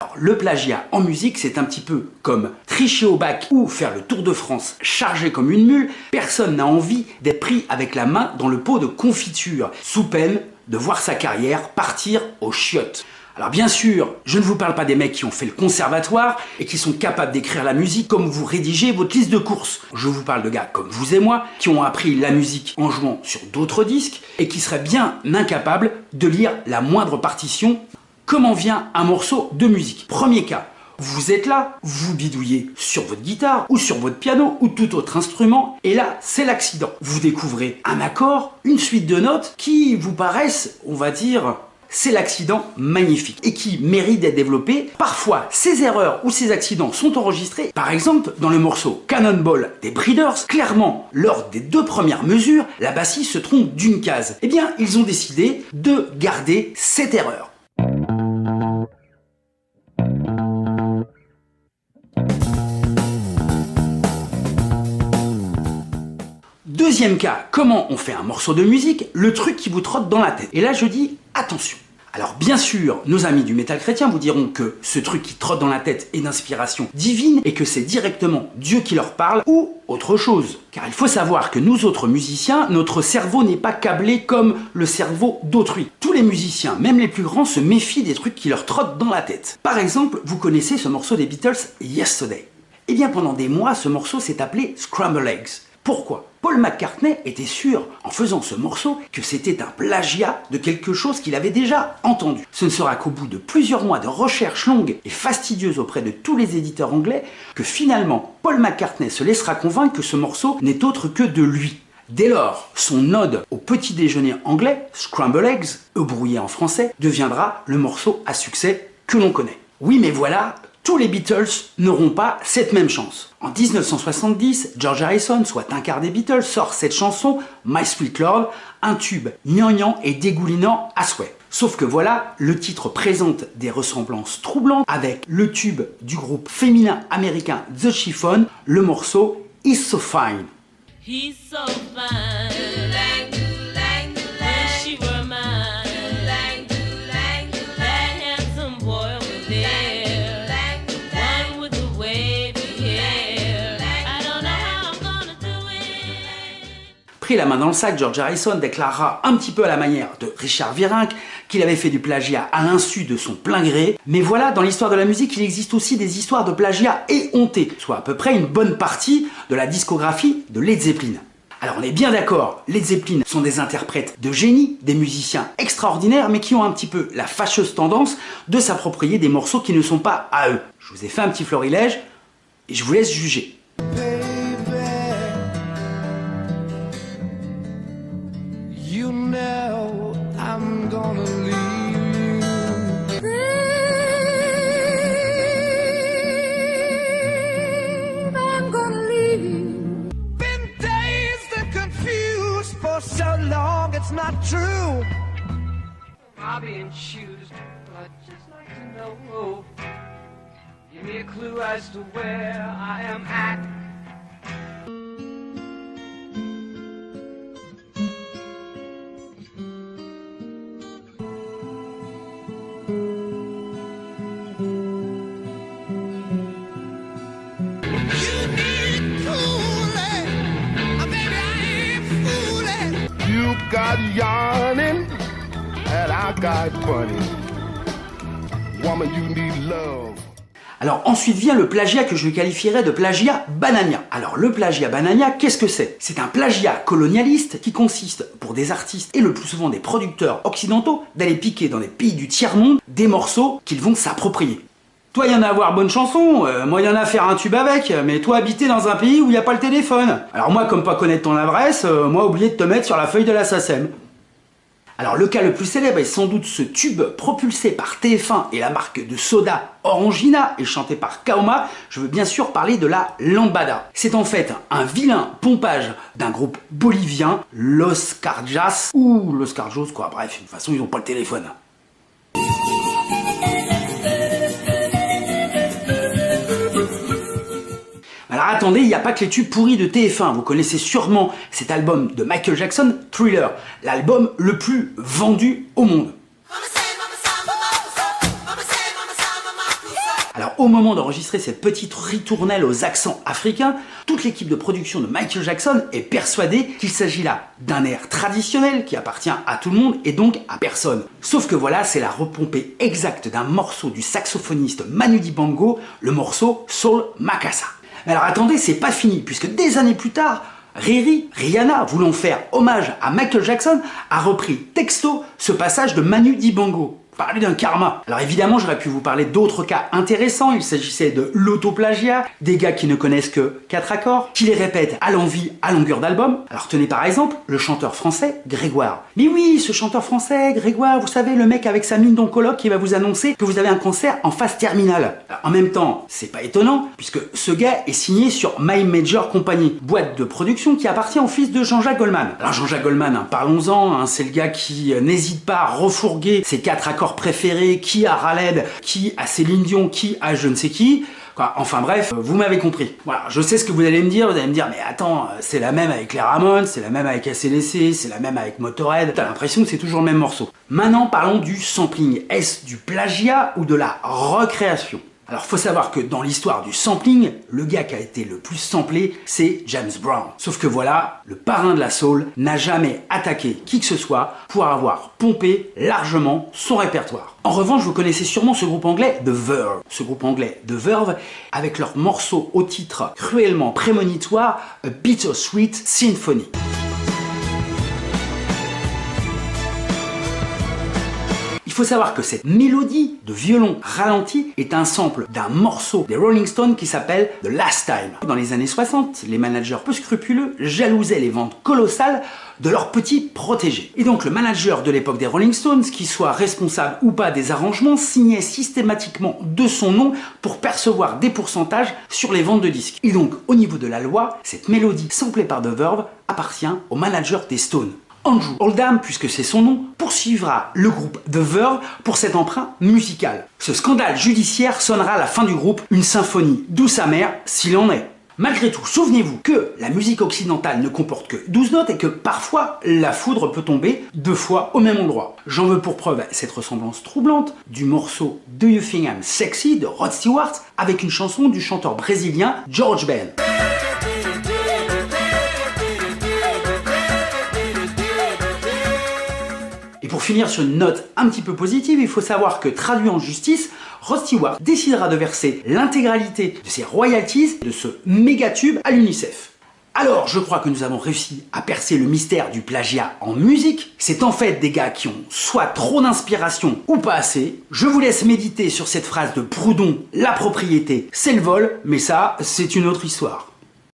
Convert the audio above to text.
Alors, le plagiat en musique, c'est un petit peu comme tricher au bac ou faire le Tour de France chargé comme une mule. Personne n'a envie d'être pris avec la main dans le pot de confiture, sous peine de voir sa carrière partir aux chiottes. Alors bien sûr, je ne vous parle pas des mecs qui ont fait le conservatoire et qui sont capables d'écrire la musique comme vous rédigez votre liste de courses. Je vous parle de gars comme vous et moi, qui ont appris la musique en jouant sur d'autres disques et qui seraient bien incapables de lire la moindre partition. Comment vient un morceau de musique? Premier cas, vous êtes là, vous bidouillez sur votre guitare ou sur votre piano ou tout autre instrument et là, c'est l'accident. Vous découvrez un accord, une suite de notes qui vous paraissent, on va dire, c'est l'accident magnifique et qui mérite d'être développé. Parfois, ces erreurs ou ces accidents sont enregistrés. Par exemple, dans le morceau Cannonball des Breeders, clairement, lors des 2 premières mesures, la bassiste se trompe d'une case. Eh bien, ils ont décidé de garder cette erreur. Deuxième cas, comment on fait un morceau de musique? Le truc qui vous trotte dans la tête. Et là, je dis attention. Alors bien sûr, nos amis du métal chrétien vous diront que ce truc qui trotte dans la tête est d'inspiration divine et que c'est directement Dieu qui leur parle ou autre chose. Car il faut savoir que nous autres musiciens, notre cerveau n'est pas câblé comme le cerveau d'autrui. Tous les musiciens, même les plus grands, se méfient des trucs qui leur trottent dans la tête. Par exemple, vous connaissez ce morceau des Beatles, Yesterday. Eh bien pendant des mois, ce morceau s'est appelé Scrambled Eggs. Pourquoi? Paul McCartney était sûr, en faisant ce morceau, que c'était un plagiat de quelque chose qu'il avait déjà entendu. Ce ne sera qu'au bout de plusieurs mois de recherches longues et fastidieuses auprès de tous les éditeurs anglais que finalement Paul McCartney se laissera convaincre que ce morceau n'est autre que de lui. Dès lors, son ode au petit déjeuner anglais, Scrambled Eggs, brouillé en français, deviendra le morceau à succès que l'on connaît. Oui, mais voilà, tous les Beatles n'auront pas cette même chance. En 1970, George Harrison, soit un quart des Beatles, sort cette chanson My Sweet Lord, un tube gnangnan et dégoulinant à souhait. Sauf que voilà, le titre présente des ressemblances troublantes avec le tube du groupe féminin américain The Chiffon, le morceau He's So Fine. He's so fine. Pris la main dans le sac, George Harrison déclarera un petit peu à la manière de Richard Virenque qu'il avait fait du plagiat à l'insu de son plein gré. Mais voilà, dans l'histoire de la musique, il existe aussi des histoires de plagiat éhontés, soit à peu près une bonne partie de la discographie de Led Zeppelin. Alors on est bien d'accord, Led Zeppelin sont des interprètes de génie, des musiciens extraordinaires, mais qui ont un petit peu la fâcheuse tendance de s'approprier des morceaux qui ne sont pas à eux. Je vous ai fait un petit florilège et je vous laisse juger. You know I'm gonna leave you. Babe, I'm gonna leave you. Been dazed and confused for so long, it's not true. I'll be in shoes, but I'd just like to know. Give me a clue as to where I am at. Got yarning and I got money. Woman, you need love. Alors ensuite vient le plagiat que je qualifierais de plagiat banania. Alors le plagiat banania, qu'est-ce que c'est? C'est un plagiat colonialiste qui consiste, pour des artistes et le plus souvent des producteurs occidentaux, d'aller piquer dans des pays du tiers-monde des morceaux qu'ils vont s'approprier. Toi, il y en a à avoir bonne chanson, moi, il y en a à faire un tube avec, mais toi, habiter dans un pays où il n'y a pas le téléphone. Alors moi, comme pas connaître ton adresse, moi, oublié de te mettre sur la feuille de la SACEM. Alors le cas le plus célèbre est sans doute ce tube propulsé par TF1 et la marque de soda Orangina et chanté par Kaoma. Je veux bien sûr parler de la Lambada. C'est en fait un vilain pompage d'un groupe bolivien, Los Carjas, ou Los Carjos, quoi. Bref, de toute façon, ils n'ont pas le téléphone. Alors attendez, il n'y a pas que les tubes pourris de TF1, vous connaissez sûrement cet album de Michael Jackson, Thriller, l'album le plus vendu au monde. Alors au moment d'enregistrer cette petite ritournelle aux accents africains, toute l'équipe de production de Michael Jackson est persuadée qu'il s'agit là d'un air traditionnel qui appartient à tout le monde et donc à personne. Sauf que voilà, c'est la repompée exacte d'un morceau du saxophoniste Manu Dibango, le morceau Soul Makassa. Mais alors attendez, c'est pas fini, puisque des années plus tard, Rihanna, voulant faire hommage à Michael Jackson, a repris texto ce passage de Manu Dibango. Parler d'un karma. Alors évidemment, j'aurais pu vous parler d'autres cas intéressants. Il s'agissait de l'autoplagiat, des gars qui ne connaissent que 4 accords, qui les répètent à l'envi à longueur d'album. Alors tenez par exemple le chanteur français Grégoire. Mais oui, ce chanteur français Grégoire, vous savez, le mec avec sa mine d'oncologue qui va vous annoncer que vous avez un cancer en phase terminale. Alors, en même temps, c'est pas étonnant, puisque ce gars est signé sur My Major Company, boîte de production qui appartient au fils de Jean-Jacques Goldman. Alors Jean-Jacques Goldman, parlons-en, c'est le gars qui n'hésite pas à refourguer ses 4 accords préférés, qui a Raled, qui a Céline Dion, qui a je ne sais qui. Enfin bref, vous m'avez compris. Voilà, je sais ce que vous allez me dire mais attends, c'est la même avec les Ramones, c'est la même avec AC/DC, c'est la même avec Motorhead. T'as l'impression que c'est toujours le même morceau. Maintenant, parlons du sampling. Est-ce du plagiat ou de la recréation ? Alors faut savoir que dans l'histoire du sampling, le gars qui a été le plus samplé, c'est James Brown. Sauf que voilà, le parrain de la soul n'a jamais attaqué qui que ce soit pour avoir pompé largement son répertoire. En revanche, vous connaissez sûrement ce groupe anglais The Verve. Ce groupe anglais The Verve, avec leur morceau au titre cruellement prémonitoire, A Bittersweet Symphony. Il faut savoir que cette mélodie de violon ralenti est un sample d'un morceau des Rolling Stones qui s'appelle The Last Time. Dans les années 60, les managers peu scrupuleux jalousaient les ventes colossales de leurs petits protégés. Et donc le manager de l'époque des Rolling Stones, qu'il soit responsable ou pas des arrangements, signait systématiquement de son nom pour percevoir des pourcentages sur les ventes de disques. Et donc au niveau de la loi, cette mélodie samplée par The Verve appartient au manager des Stones. Andrew Oldham, puisque c'est son nom, poursuivra le groupe The Verve pour cet emprunt musical. Ce scandale judiciaire sonnera à la fin du groupe une symphonie douce amère s'il en est. Malgré tout, souvenez-vous que la musique occidentale ne comporte que 12 notes et que parfois la foudre peut tomber 2 fois au même endroit. J'en veux pour preuve cette ressemblance troublante du morceau Do You Think I'm Sexy de Rod Stewart avec une chanson du chanteur brésilien George Ben. Et pour finir sur une note un petit peu positive, il faut savoir que traduit en justice, Rod Stewart décidera de verser l'intégralité de ses royalties de ce méga tube à l'UNICEF. Alors, je crois que nous avons réussi à percer le mystère du plagiat en musique. C'est en fait des gars qui ont soit trop d'inspiration ou pas assez. Je vous laisse méditer sur cette phrase de Proudhon, la propriété, c'est le vol, mais ça, c'est une autre histoire.